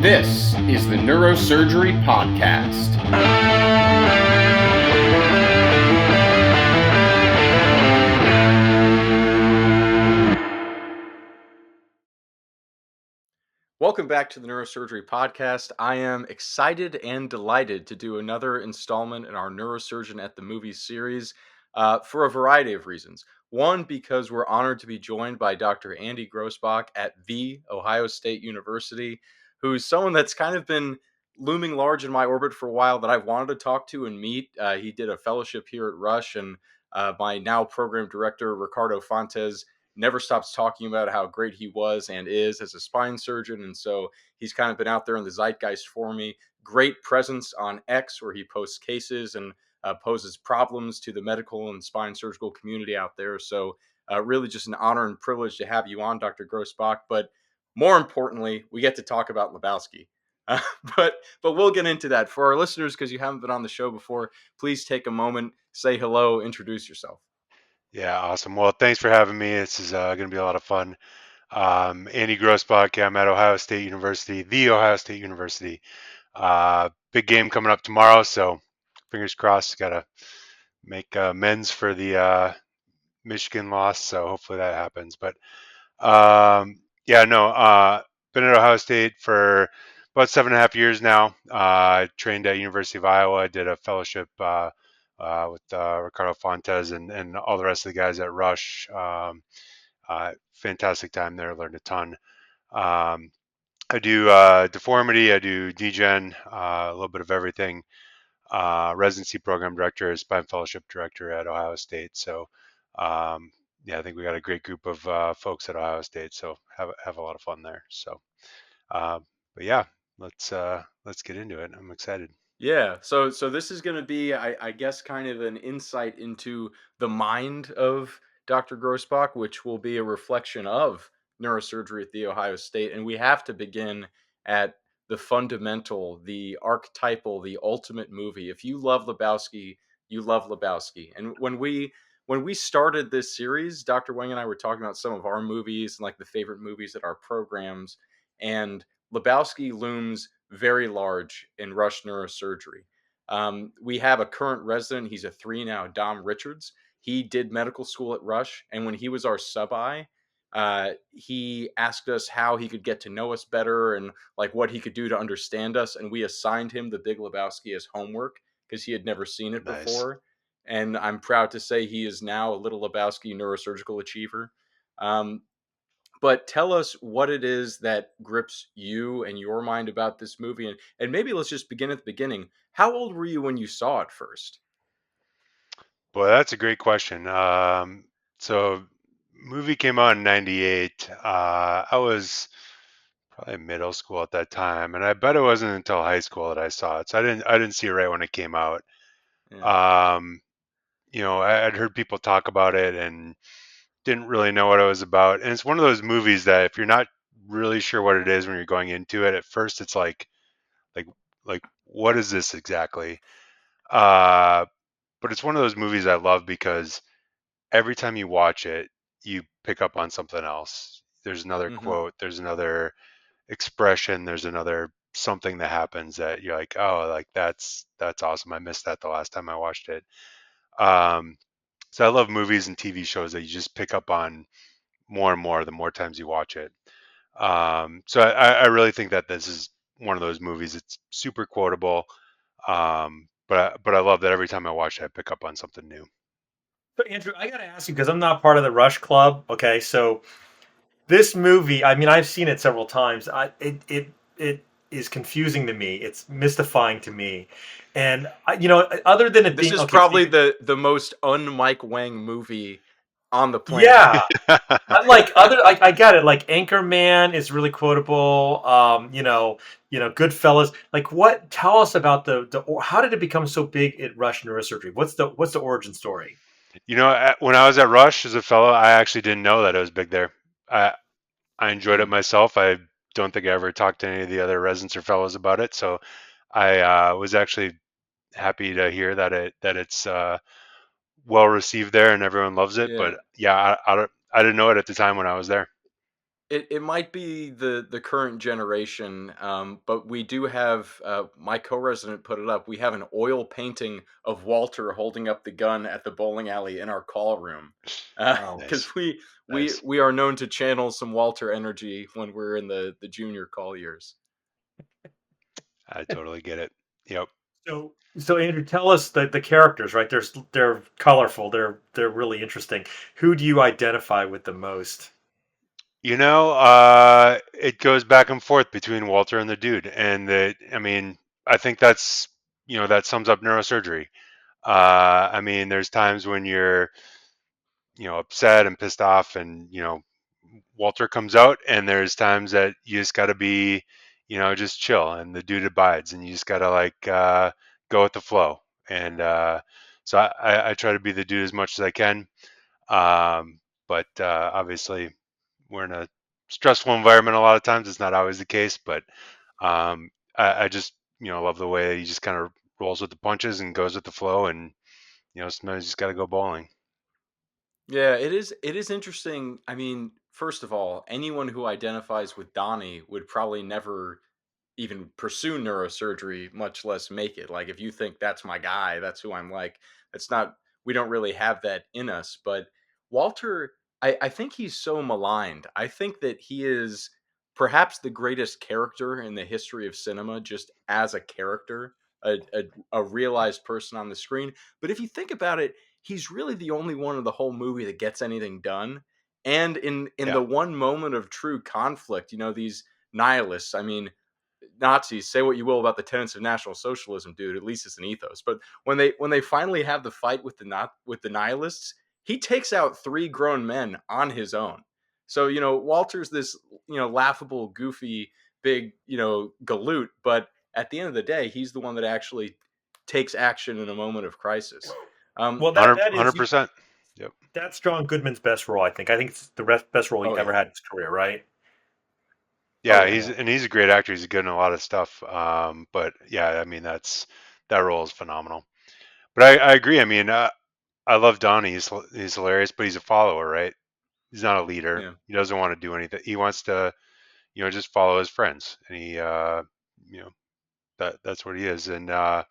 This is the Neurosurgery Podcast. Welcome back to the Neurosurgery Podcast. I am excited and delighted to do another installment in our Neurosurgeon at the Movies series for a variety of reasons. One, because we're honored to be joined by Dr. Andy Grossbach at The Ohio State University, who's someone that's kind of been looming large in my orbit for a while that I've wanted to talk to and meet. He did a fellowship here at Rush, and my now program director, Ricardo Fontes, never stops talking about how great he was and is as a spine surgeon. And so he's kind of been out there in the zeitgeist for me. Great presence on X, where he posts cases and poses problems to the medical and spine surgical community out there. So really just an honor and privilege to have you on, Dr. Grossbach. But more importantly, we get to talk about Lebowski. Uh, but we'll get into that. For our listeners, because you haven't been on the show before, please take a moment, say hello, introduce yourself. Yeah, awesome. Well, thanks for having me. This is going to be a lot of fun. Andy Grossbach, I'm at Ohio State University, the Ohio State University. Big game coming up tomorrow, so fingers crossed. Got to make amends for the Michigan loss, so hopefully that happens. But yeah, no, been at Ohio State for about 7.5 years now. Trained at University of Iowa. Did a fellowship with Ricardo Fontes and all the rest of the guys at Rush. Fantastic time there. Learned a ton. Um, I do deformity. I do degen. A little bit of everything. Residency program director, spine fellowship director at Ohio State. So yeah, I think we got a great group of folks at Ohio State. So have a lot of fun there. So, uh, but yeah, let's get into it. I'm excited. Yeah, so this is going to be, I guess, kind of an insight into the mind of Dr. Grossbach, which will be a reflection of neurosurgery at the Ohio State. And we have to begin at the fundamental, the archetypal, the ultimate movie. If you love Lebowski, you love Lebowski. And when we started this series, Dr. Wang and I were talking about some of our movies and like the favorite movies at our programs, and Lebowski looms very large in Rush Neurosurgery. We have a current resident. He's a 3 now, Dom Richards. He did medical school at Rush, and when he was our sub-I, he asked us how he could get to know us better and like what he could do to understand us. And we assigned him The Big Lebowski as homework because he had never seen it Nice. before. And I'm proud to say he is now a little Lebowski neurosurgical achiever. Um, but tell us what it is that grips you and your mind about this movie. And maybe let's just begin at the beginning. How old were you when you saw it first? Boy, that's a great question. So movie came out in '98. I was probably middle school at that time, and I bet it wasn't until high school that I saw it. So I didn't see it right when it came out. Yeah. Um, I'd heard people talk about it and didn't really know what it was about. And it's one of those movies that if you're not really sure what it is when you're going into it, at first it's like like what is this exactly? Uh, but it's one of those movies I love because every time you watch it, you pick up on something else. There's another Hmm. quote, there's another expression, there's another something that happens that you're like, oh, like that's awesome. I missed that the last time I watched it. Um, so I love movies and TV shows that you just pick up on more and more the more times you watch it. So I really think that this is one of those movies. It's super quotable, but I love that every time I watch it, I pick up on something new. So Andrew, I gotta ask you because I'm not part of the Rush Club. Okay, so this movie, I mean, I've seen it several times. It is confusing to me. It's mystifying to me, and other than it This being is okay, so probably the most un-Mike Wang movie on the planet. yeah, unlike other, I get it. Like Anchorman is really quotable. Goodfellas. Like, what? Tell us about how did it become so big at Rush Neurosurgery? What's the origin story? When I was at Rush as a fellow, I actually didn't know that it was big there. I I enjoyed it Hmm. myself. I don't think I ever talked to any of the other residents or fellows about it, so I was actually happy to hear that it's well received there and everyone loves it. Yeah. But yeah, I didn't know it at the time when I was there. It might be the current generation, but we do have, my co-resident put it up. We have an oil painting of Walter holding up the gun at the bowling alley in our call room, Wow. because Nice, we nice. we are known to channel some Walter energy when we're in the junior call years. I totally get it. Yep. So Andrew, tell us the characters, right? They're colorful. They're really interesting. Who do you identify with the most? It goes back and forth between Walter and the dude, and I mean, I think that sums up neurosurgery. I mean, there's times when you're, upset and pissed off, and Walter comes out, and there's times that you just got to be, just chill, and the dude abides, and you just got to like go with the flow. And so I try to be the dude as much as I can. Um, but obviously, we're in a stressful environment a lot of times. It's not always the case, but I just love the way he just kind of rolls with the punches and goes with the flow, and sometimes you just got to go bowling. Yeah, it is interesting. I mean, first of all, anyone who identifies with Donnie would probably never even pursue neurosurgery, much less make it. Like if you think that's my guy, that's who I'm like, it's not, we don't really have that in us. But Walter, I think he's so maligned. I think that he is perhaps the greatest character in the history of cinema, just as a character, a realized person on the screen. But if you think about it, he's really the only one of the whole movie that gets anything done. And in Yeah, the one moment of true conflict, these nihilists, I mean, Nazis, say what you will about the tenets of National Socialism, dude. At least it's an ethos. But when they finally have the fight with the nihilists, he takes out three grown men on his own. So Walter's this laughable, goofy, big galoot, but at the end of the day, he's the one that actually takes action in a moment of crisis. Well, that 100 that is 100%. Yep. that's John Goodman's best role. I think it's the best role he Oh ever yeah, had in his career, right? oh Yeah, yeah. he's a great actor. He's good in a lot of stuff. But yeah, I mean that role is phenomenal. But I agree. I mean, I love Donnie. He's hilarious, but he's a follower, right? He's not a leader. Yeah. He doesn't want to do anything. He wants to, just follow his friends, and you know, that's what he is. And the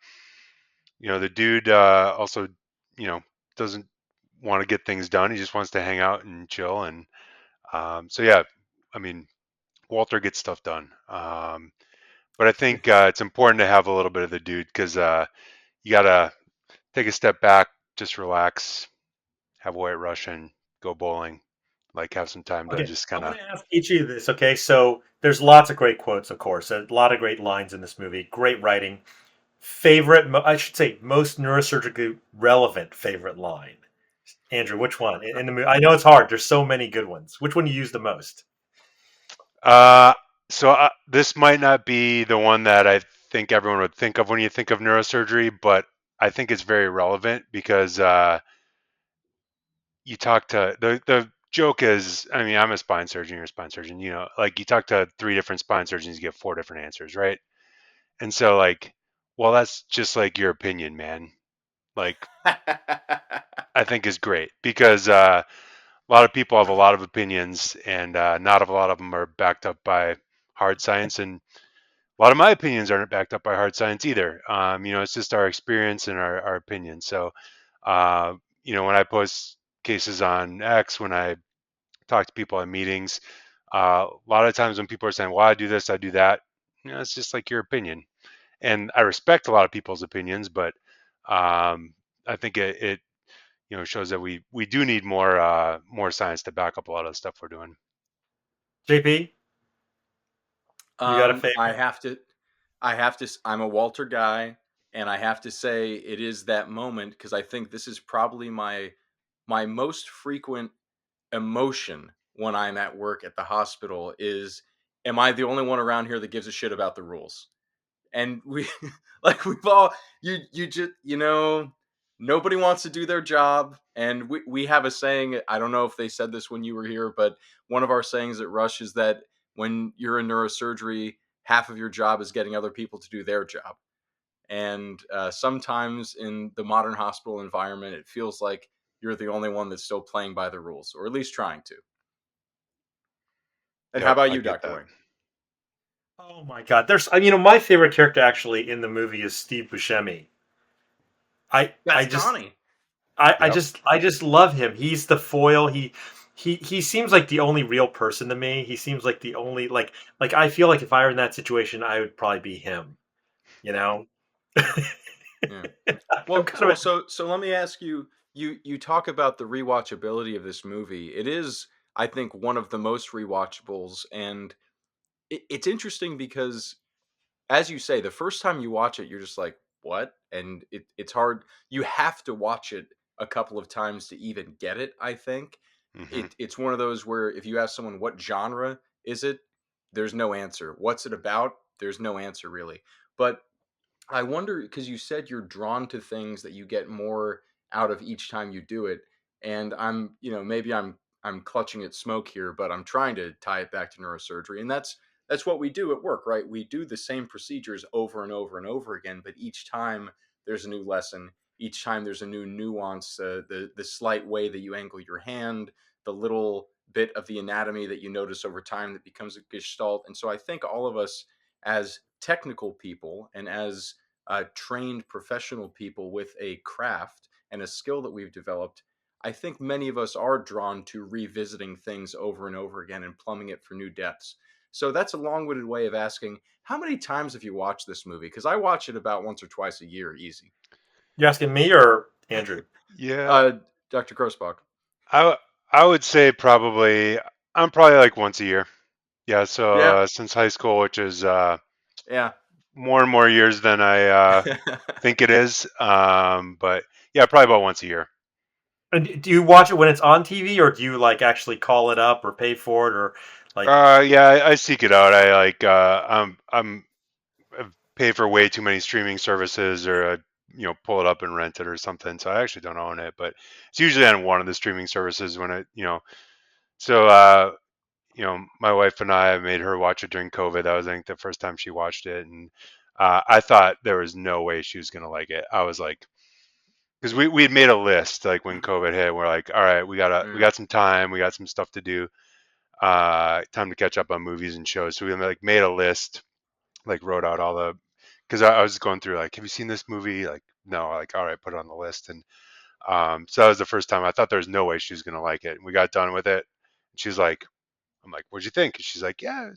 dude also, you know, doesn't want to get things done. He just wants to hang out and chill. And so yeah, I mean, Walter gets stuff done. But I think it's important to have a little bit of the dude because you gotta take a step back, just relax, have a white Russian, go bowling, like have some time to Okay, just I'm kind going of. to ask each of you this. Okay, so there's lots of great quotes, of course, a lot of great lines in this movie, great writing. I should say, most neurosurgically relevant favorite line. Andrew, which one in the movie? I know it's hard. There's so many good ones. Which one do you use the most? Uh, so this might not be the one that I think everyone would think of when you think of neurosurgery, but I think it's very relevant because you talk to the joke is, I mean, I'm a spine surgeon, you're a spine surgeon, like you talk to three different spine surgeons, you get four different answers, right? And so like, well, that's just like your opinion, man. Like, I think is great because a lot of people have a lot of opinions, and not a lot of them are backed up by hard science, and a lot of my opinions aren't backed up by hard science either. It's just our experience and our opinion. So, uh, when I post cases on X, when I talk to people at meetings, a lot of times when people are saying, "Well, I do this, I do that," it's just like your opinion, and I respect a lot of people's opinions, but um, I think it shows that we do need more science to back up a lot of the stuff we're doing. JP, you got a I favorite? have to, I'm a Walter guy, and I have to say it is that moment because I think this is probably my most frequent emotion when I'm at work at the hospital is, am I the only one around here that gives a shit about the rules? And we like we've all you just nobody wants to do their job, and we have a saying. I don't know if they said this when you were here, but one of our sayings at Rush is that when you're in neurosurgery, half of your job is getting other people to do their job. And sometimes in the modern hospital environment, it feels like you're the only one that's still playing by the rules, or at least trying to. And how Yep, about I you, get Dr. that. Wayne? Oh my God, my favorite character actually in the movie is Steve Buscemi. I That's just Connie. Yep. I just love him. He's the foil. He seems like the only real person to me. He seems like the only like I feel like if I were in that situation, I would probably be him. You know. Yeah. I'm Well, kind of so let me ask you. You talk about the rewatchability of this movie. It is, I think, one of the most rewatchables, and it's interesting because, as you say, the first time you watch it, you're just like, "What?" And it's hard. You have to watch it a couple of times to even get it. I think Hmm. it's one of those where if you ask someone what genre is it, there's no answer. What's it about? There's no answer really. But I wonder because you said you're drawn to things that you get more out of each time you do it, and maybe I'm clutching at smoke here, but I'm trying to tie it back to neurosurgery, and that's what we do at work, right? We do the same procedures over and over and over again, but each time there's a new lesson. Each time there's a new nuance, the slight way that you angle your hand, the little bit of the anatomy that you notice over time that becomes a gestalt. And so I think all of us as technical people and as trained professional people with a craft and a skill that we've developed, I think many of us are drawn to revisiting things over and over again and plumbing it for new depths. So that's a long-winded way of asking, how many times have you watched this movie? Because I watch it about once or twice a year, easy. you asking me or Andrew? Yeah, Uh, Dr. Grossbach. I I would say probably I'm probably like once a year. Yeah, so Yeah, since high school, which is yeah. more and more years than I think it is. But yeah, probably about once a year. And do you watch it when it's on TV, or do you like actually call it up or pay for it, or like? Yeah, I seek it out. I like I've paid for way too many streaming services, or pull it up and rent it or something. So I actually don't own it, but it's usually on one of the streaming services when So my wife and I made her watch it during COVID. That was, I think, the first time she watched it, and I thought there was no way she was gonna like it. I was like, because we had made a list like when COVID hit. We're like, all right, we Mm, got some time, we got some stuff to do, time to catch up on movies and shows. So we like made a list, like wrote out all the, because I was going through like, have you seen this movie? Like, no, like, all right, put it on the list. And so that was the first time I thought there was no way she was gonna like it. And we got done with it. And she's like, I'm like, what'd you think? And she's like, yeah,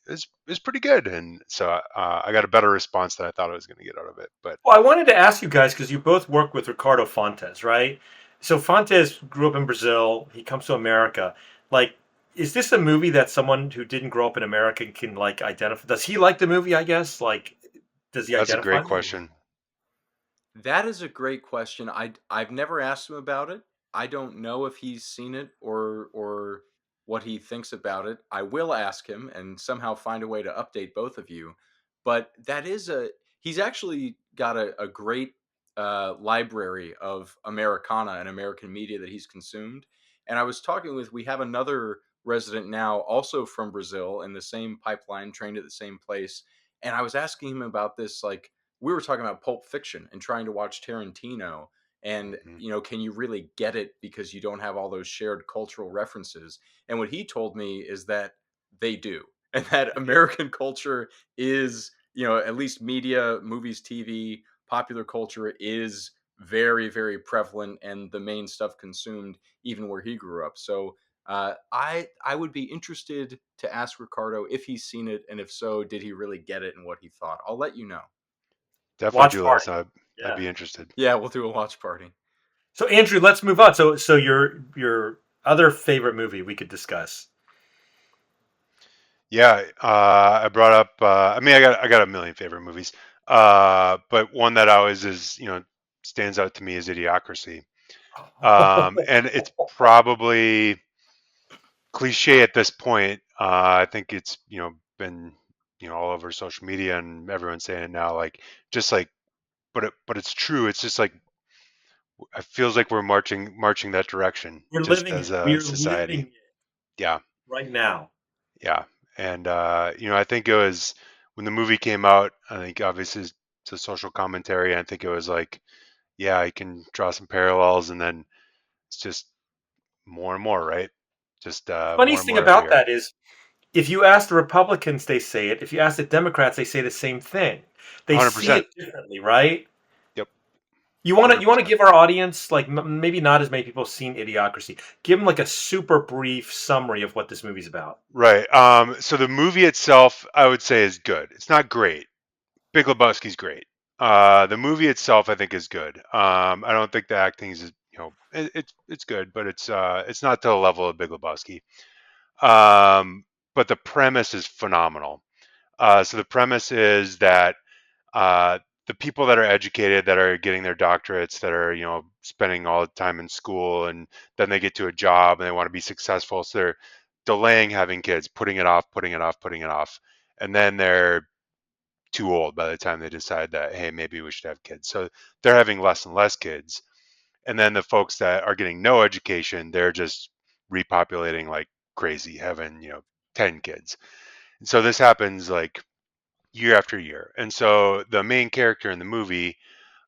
it's pretty good. And so I got a better response than I thought I was gonna get out of it. But Well, I wanted to ask you guys because you both work with Ricardo Fontes, right? So Fontes grew up in Brazil. He comes to America. Like, is this a movie that someone who didn't grow up in America can like identify? Does he like the movie? I guess. Like, does he that's a identify great with it? question. that is a great question. I've never asked him about it. I don't know if he's seen it or what he thinks about it. I will ask him and somehow find a way to update both of you. But that is he's actually got a great library of Americana and American media that he's consumed. And I was talking with we have another resident now, also from Brazil, in the same pipeline, trained at the same place. And I was asking him about this, like we were talking about Pulp Fiction and trying to watch Tarantino, and Hmm. can you really get it because you don't have all those shared cultural references? And what he told me is that they do, and that American culture is, at least media, movies, TV, popular culture is very, very prevalent and the main stuff consumed even where he grew up. So I would be interested to ask Ricardo if he's seen it, and if so, did he really get it and what he thought. I'll let you know. Definitely Watch do let us party. know. I'd Yeah. be interested. Yeah, we'll do a watch party. So Andrew, let's move on. So your other favorite movie we could discuss. Yeah, I brought up. I mean, I got a million favorite movies, but one that always is stands out to me is Idiocracy. And it's probably cliche at this point. I think it's been all over social media and everyone's saying it now. Like just like, but it's true. It's just like it feels like we're marching that direction, We're just living as it. a We're living society. it Yeah, right now. yeah. And I think it was when the movie came out. I think obviously it's a social commentary. I think it was like, yeah, I can draw some parallels, and then it's just more and more, right? Just more Funniest and thing more every about year. that is If you ask the Republicans, they say it. If you ask the Democrats, they say the same thing. They see 100%. it differently, right? Yep. You want to 100%. give our audience like maybe not as many people have seen Idiocracy. Give them like a super brief summary of what this movie's about. Right. So the movie itself, I would say, is good. It's not great. Big Lebowski's great. The movie itself, I think, is good. I don't think the acting is, it's good, but it's not to the level of Big Lebowski. But the premise is phenomenal. So the premise is that uh, the people that are educated, that are getting their doctorates, that are spending all the time in school, and then they get to a job and they want to be successful, so they're delaying having kids, putting it off, putting it off, putting it off, and then they're too old by the time they decide that, hey, maybe we should have kids. So they're having less and less kids. And then the folks that are getting no education, they're just repopulating like crazy, having 10 kids. And so this happens like year after year. And so the main character in the movie,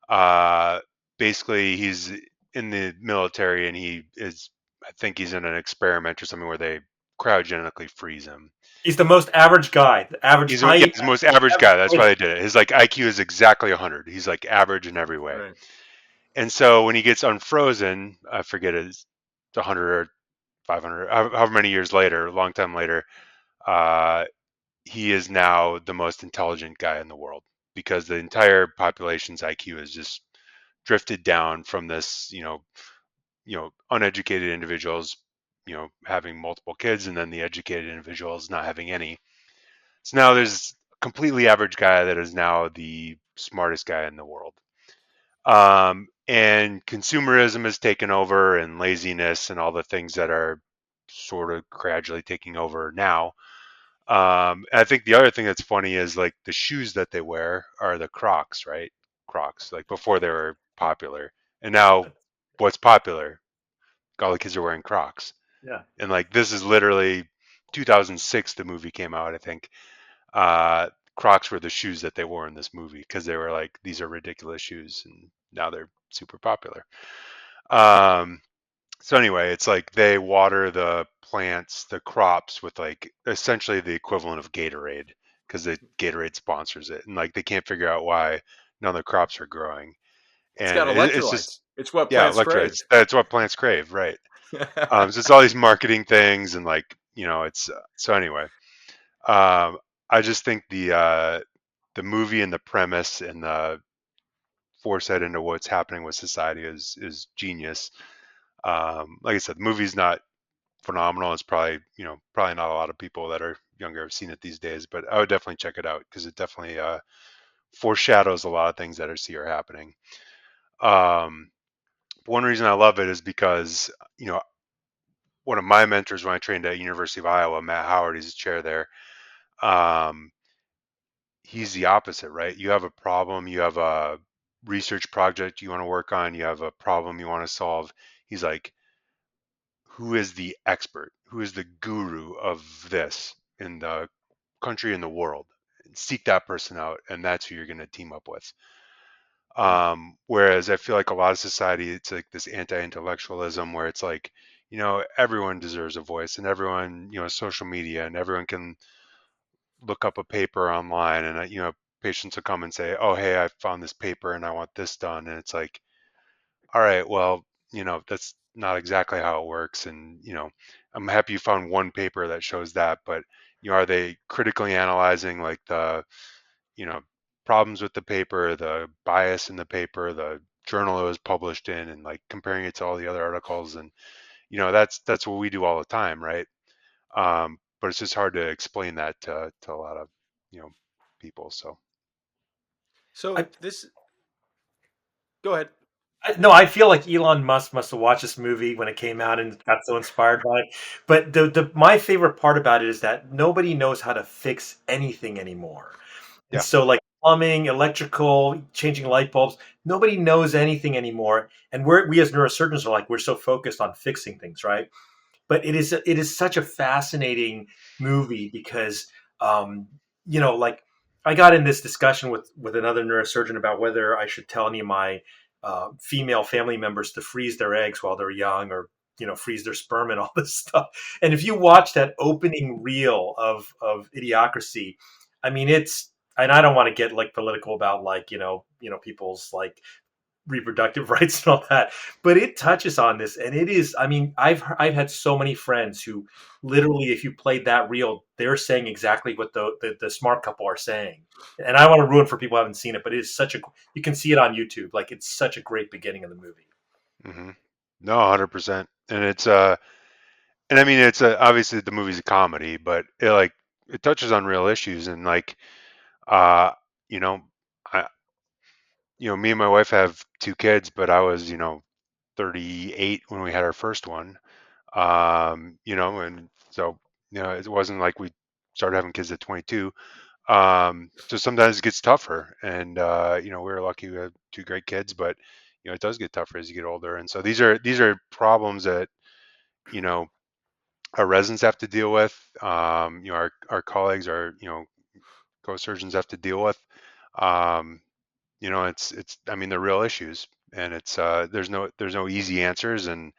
uh, basically he's in the military, and I think he's in an experiment or something where they cryogenically freeze him. He's the most average guy, the average Yeah, height, he's the most average average guy. That's why height. they did it. His like IQ is exactly 100. He's like average in every way. Right. And so when he gets unfrozen, I forget it's 100 or 500, however many years later, a long time later, uh, he is now the most intelligent guy in the world, because the entire population's IQ has just drifted down from this, uneducated individuals, having multiple kids, and then the educated individuals not having any. So now there's a completely average guy that is now the smartest guy in the world. And consumerism has taken over, and laziness, and all the things that are sort of gradually taking over now. And I think the other thing that's funny is like the shoes that they wear are the Crocs, right? Crocs, like before they were popular. And now what's popular? All the kids are wearing Crocs. Yeah. And like this is literally 2006, the movie came out, I think. Uh, Crocs were the shoes that they wore in this movie, because they were like, these are ridiculous shoes, and now they're super popular. Um, so anyway, it's like they water the plants, the crops, with like essentially the equivalent of Gatorade, because the Gatorade sponsors it, and like they can't figure out why none of the crops are growing, It's and got it's just, electrolytes. It's what yeah, plants crave. electrolytes. That's what plants crave, right? So it's all these marketing things, and like it's so anyway. Um, I just think the movie and the premise and the foresight into what's happening with society is genius. Like I said, the movie's not phenomenal. It's probably probably not a lot of people that are younger have seen it these days, but I would definitely check it out, because it definitely foreshadows a lot of things that I see are happening. Um, one reason I love it is because one of my mentors when I trained at University of Iowa, Matt Howard, he's a chair there. Um, he's the opposite, right? You have a problem, you have a research project you want to work on, you have a problem you want to solve. He's like, who is the expert? Who is the guru of this in the country and the world? Seek that person out, and that's who you're going to team up with. Whereas I feel like a lot of society, it's like this anti-intellectualism where it's like, everyone deserves a voice, and everyone, social media, and everyone can look up a paper online, and patients will come and say, oh, hey, I found this paper and I want this done. And it's like, all right, well, that's not exactly how it works. And, I'm happy you found one paper that shows that, but, are they critically analyzing like the, you know, problems with the paper, the bias in the paper, the journal it was published in, and like comparing it to all the other articles? And, that's what we do all the time, right? But it's just hard to explain that to a lot of, you know, people. So I, So this, go ahead. no, I feel like Elon Musk must have watched this movie when it came out and got so inspired by it. But the my favorite part about it is that nobody knows how to fix anything anymore. And yeah, so like plumbing, electrical, changing light bulbs, nobody knows anything anymore. And we as neurosurgeons are like we're so focused on fixing things, right? But it is such a fascinating movie because um, like I got in this discussion with another neurosurgeon about whether I should tell any of my female family members to freeze their eggs while they're young or freeze their sperm and all this stuff. And if you watch that opening reel of Idiocracy, I mean, and I don't want to get like political about like people's like reproductive rights and all that, but it touches on this, and it is. I mean, I've had so many friends who literally, if you played that reel, they're saying exactly what the smart couple are saying. And I don't want to ruin for people who haven't seen it, but it is such a. You can see it on YouTube. Like it's such a great beginning of the movie. Hmm. No, 100%. And and I mean, obviously the movie's a comedy, but it touches on real issues and uh, you know, I, me and my wife have two kids, but I was, 38 when we had our first one. And so, it wasn't like we started having kids at 22. So sometimes it gets tougher, and we were lucky we had two great kids, but it does get tougher as you get older. And so these are problems that you know our residents have to deal with. Our colleagues, our co-surgeons have to deal with. Um, it's I mean they're real issues, and it's there's no easy answers, and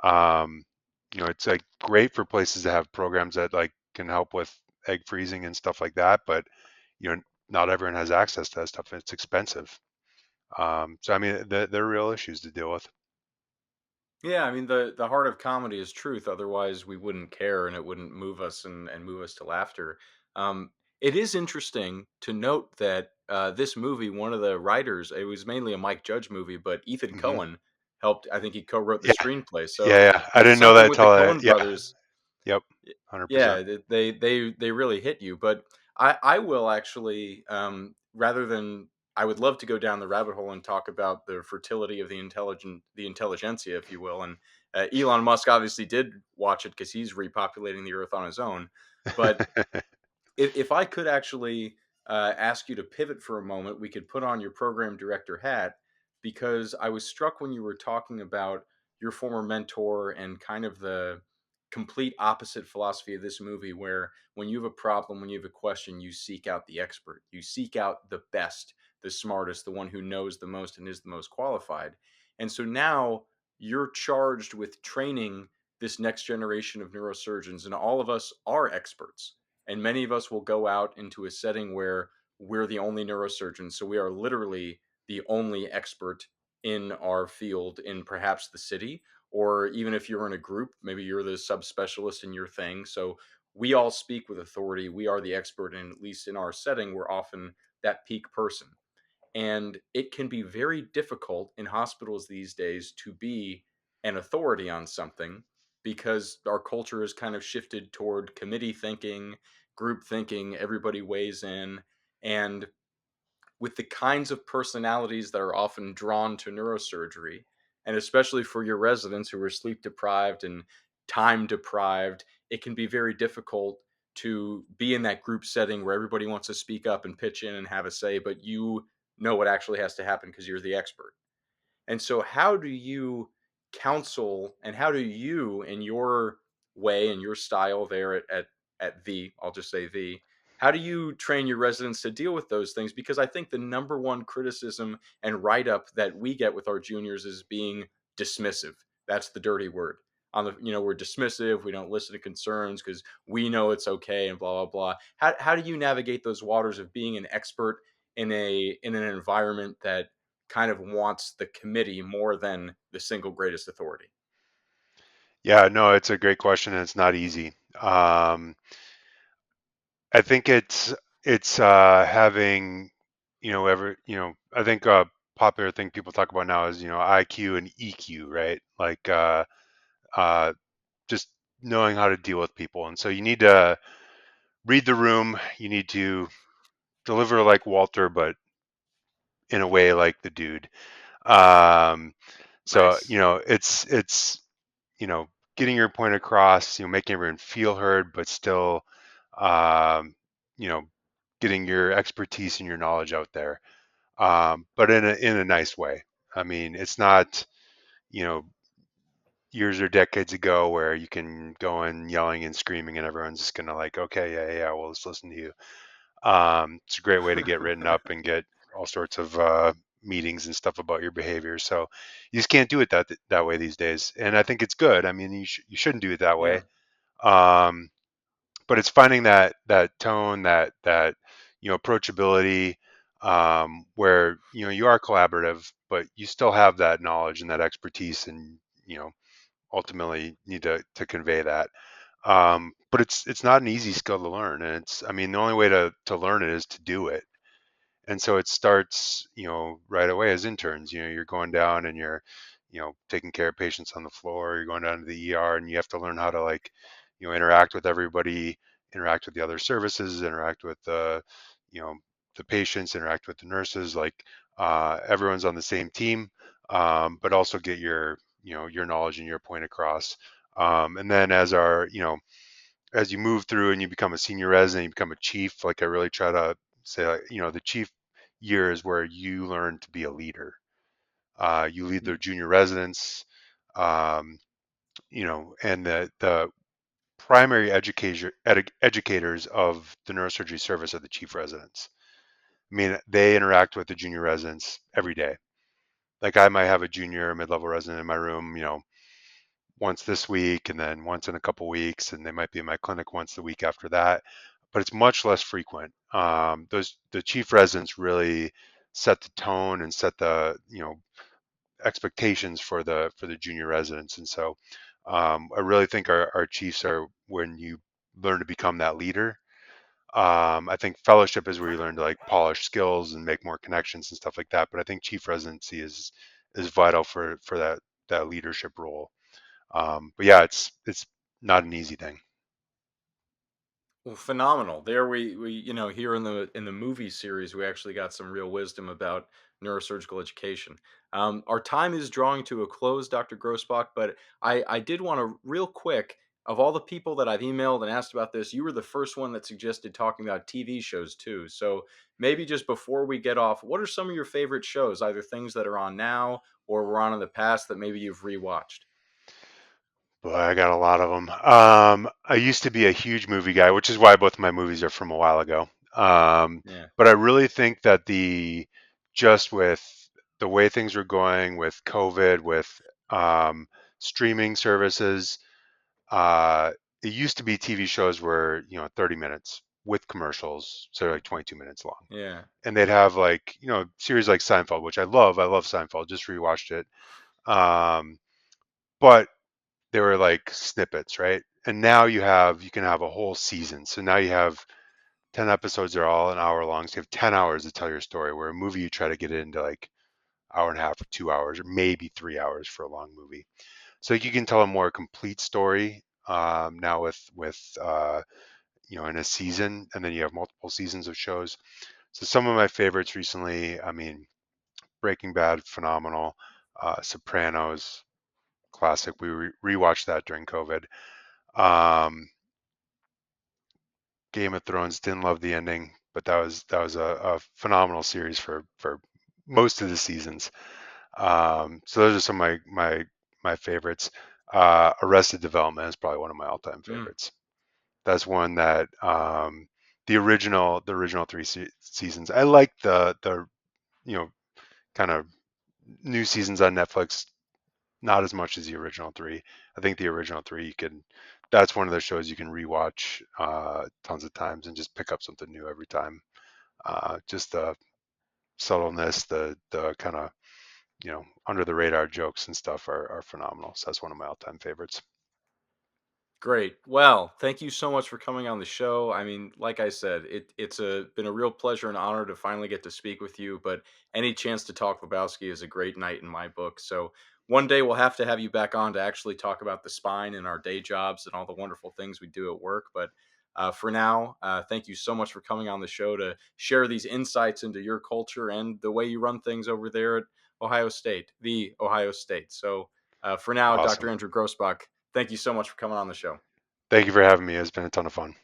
um, it's like great for places to have programs that like can help with egg freezing and stuff like that, but you know, not everyone has access to that stuff. It's expensive. So I mean, they're real issues to deal with. Yeah, I mean the heart of comedy is truth. Otherwise, we wouldn't care, and it wouldn't move us and move us to laughter. It is interesting to note that this movie, one of the writers, it was mainly a Mike Judge movie, but Ethan Hmm. Cohen helped. I think he co-wrote the Yeah, screenplay. So yeah. I didn't know something that with the till Cohen yeah. brothers. Yep, Y- 100%. Yeah, they really hit you. But I will actually rather than I would love to go down the rabbit hole and talk about the fertility of the intelligentsia, if you will. And Elon Musk obviously did watch it because he's repopulating the Earth on his own. But if I could actually ask you to pivot for a moment, we could put on your program director hat because I was struck when you were talking about your former mentor and kind of the complete opposite philosophy of this movie, where when you have a problem, when you have a question, you seek out the expert, you seek out the best, the smartest, the one who knows the most and is the most qualified. And so now you're charged with training this next generation of neurosurgeons, and all of us are experts, and many of us will go out into a setting where we're the only neurosurgeons. So we are literally the only expert in our field in perhaps the city, or even if you're in a group, maybe you're the subspecialist in your thing. So we all speak with authority. We are the expert, and at least in our setting, we're often that peak person. And it can be very difficult in hospitals these days to be an authority on something because our culture has kind of shifted toward committee thinking, group thinking, everybody weighs in. And with the kinds of personalities that are often drawn to neurosurgery, and especially for your residents who are sleep deprived and time deprived, it can be very difficult to be in that group setting where everybody wants to speak up and pitch in and have a say, but you know what actually has to happen because you're the expert. And so, how do you counsel, and how do you, in your way and your style there at I'll just say how do you train your residents to deal with those things? Because I think the number one criticism and write up that we get with our juniors is being dismissive. That's the dirty word. We're dismissive. We don't listen to concerns because we know it's okay and blah blah blah. How do you navigate those waters of being an expert in an environment that kind of wants the committee more than the single greatest authority? Yeah, no, it's a great question, and it's not easy. I think it's having I think a popular thing people talk about now is IQ and EQ, right? Like uh, just knowing how to deal with people, and so you need to read the room. You need to deliver like Walter, but in a way like the dude. Um, so Nice. it's getting your point across, making everyone feel heard, but still, um, you know, getting your expertise and your knowledge out there, but in a nice way. I mean, it's not, you know, years or decades ago where you can go in yelling and screaming and everyone's just gonna like, okay, yeah, yeah, well, let's listen to you. It's a great way to get written up and get all sorts of meetings and stuff about your behavior. So you just can't do it that way these days. And I think it's good. I mean, you shouldn't do it that Yeah. way. Um, but it's finding that tone, that approachability, where you are collaborative, but you still have that knowledge and that expertise, and ultimately need to convey that. But it's not an easy skill to learn, and it's I mean the only way to learn it is to do it. And so it starts right away as interns. You're going down and you're taking care of patients on the floor. You're going down to the ER, and you have to learn how to, like, interact with everybody, interact with the other services, interact with you know the patients, interact with the nurses, like everyone's on the same team, but also get your knowledge and your point across. And then as you move through and you become a senior resident, you become a chief. Like, I really try to say, like, the chief year is where you learn to be a leader. You lead the Mm. junior residents, um, and the primary educators of the neurosurgery service are the chief residents. I mean, they interact with the junior residents every day. Like, I might have a junior or mid-level resident in my room, once this week and then once in a couple weeks, and they might be in my clinic once the week after that, but it's much less frequent. The chief residents really set the tone and set the expectations for the junior residents. And so I really think our chiefs are when you learn to become that leader. I think fellowship is where you learn to, like, polish skills and make more connections and stuff like that, but I think chief residency is vital for that leadership role. But yeah, it's not an easy thing. Well, phenomenal. There we here in the movie series we actually got some real wisdom about neurosurgical education. Our time is drawing to a close, Dr. Grossbach, but I did want to real quick, of all the people that I've emailed and asked about this, you were the first one that suggested talking about TV shows too. So maybe just before we get off, what are some of your favorite shows, either things that are on now or were on in the past that maybe you've rewatched? Boy, I got a lot of them. I used to be a huge movie guy, which is why both of my movies are from a while ago. Yeah, But I really think that just with the way things were going with COVID, with um, streaming services, uh, it used to be TV shows were 30 minutes with commercials, so they're like 22 minutes long, yeah, and they'd have, like, series like Seinfeld, which I love. I love Seinfeld. Just rewatched it. But they were like snippets, right? And now you can have a whole season. So now you have 10 episodes, they're all an hour long. So you have 10 hours to tell your story, where a movie you try to get it into like hour and a half or 2 hours or maybe 3 hours for a long movie. So you can tell a more complete story now in a season, and then you have multiple seasons of shows. So some of my favorites recently, I mean, Breaking Bad, phenomenal. Sopranos, classic. We rewatched that during COVID. Um, Game of Thrones, didn't love the ending, but that was a phenomenal series for most of the seasons. So those are some of my favorites. Arrested Development is probably one of my all-time mm, favorites. That's one that the original three seasons. I like the you know kind of new seasons on Netflix, not as much as the original three. I think the original three, that's one of those shows you can rewatch tons of times and just pick up something new every time. Just the subtleness, the kind of under the radar jokes and stuff are phenomenal. So that's one of my all-time favorites. great. Well, thank you so much for coming on the show. I mean, like I said, it's been a real pleasure and honor to finally get to speak with you. But any chance to talk Lebowski is a great night in my book. So one day we'll have to have you back on to actually talk about the spine and our day jobs and all the wonderful things we do at work. But for now, thank you so much for coming on the show to share these insights into your culture and the way you run things over there at Ohio State, the Ohio State. So for now, Dr. Awesome. Andrew Grossbach, thank you so much for coming on the show. Thank you for having me. It's been a ton of fun.